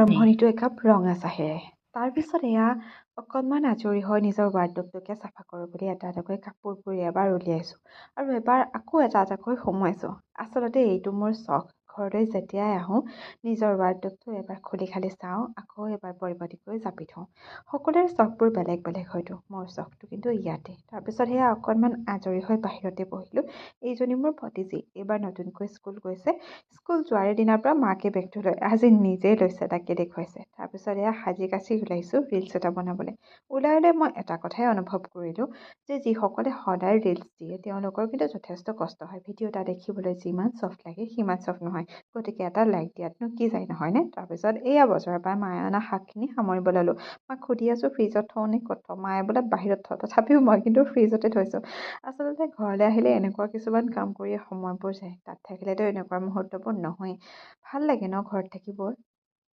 আৰম্ভণিটো একাপ ৰঙা চাহেৰে। তাৰপিছত এয়া অকণমান আজৰি হৈ নিজৰ ৱাৰ্ডৰোবটোকে চাফা কৰোঁ বুলি এটা এটাকৈ কাপোৰবোৰ এবাৰ উলিয়াইছোঁ আৰু এবাৰ আকৌ এটা এটাকৈ সোমোৱাইছোঁ। আচলতে এইটো মোৰ চখ। ঘৰলৈ যেতিয়াই আহোঁ নিজৰ ৱাৰ্ডৰোবটো এবাৰ খুলি খালি চাওঁ, আকৌ এবাৰ পৰিপাটিকৈ জাপি থওঁ। সকলোৰে চখবোৰ বেলেগ বেলেগ হয়তো, মোৰ চখটো কিন্তু ইয়াতে। তাৰপিছত সেয়া অকণমান আজৰি হৈ বাহিৰতে বহিলোঁ। এইজনী মোৰ ভতিজী, এইবাৰ নতুনকৈ স্কুল গৈছে। স্কুল যোৱাৰে দিনাৰ পৰা মাকে বেগটো লয়, আজি নিজেই লৈছে, তাকে দেখুৱাইছে। তাৰপিছত এয়া সাজি কাচি ওলাইছোঁ ৰিলচ এটা বনাবলৈ। ওলাই মই এটা কথাই অনুভৱ কৰিলোঁ যে যিসকলে সদায় ৰিলচ দিয়ে তেওঁলোকৰ কিন্তু যথেষ্ট কষ্ট হয়। ভিডিঅ' এটা দেখিবলৈ যিমান চফ্ট লাগে সিমান চফ্ট নহয়। গতিকে এটা লাইক দিয়াতনো কি যায়, নহয়নে? তাৰপিছত এয়া বজাৰৰ পৰা মায়ে অনা শাকখিনি সামৰিব ল'লোঁ। মাক সুধি আছোঁ ফ্ৰিজত থওঁ নে ক'ত থওঁ, মায়ে বোলে বাহিৰত থওঁ। তথাপিও মই কিন্তু ফ্ৰিজতে থৈছোঁ। আচলতে ঘৰলৈ আহিলে এনেকুৱা কিছুমান কাম কৰিয়ে সময়বোৰ যায়। তাত থাকিলেতো এনেকুৱা মুহূৰ্তবোৰ নহয়েই। ভাল লাগে ন ঘৰত থাকিব।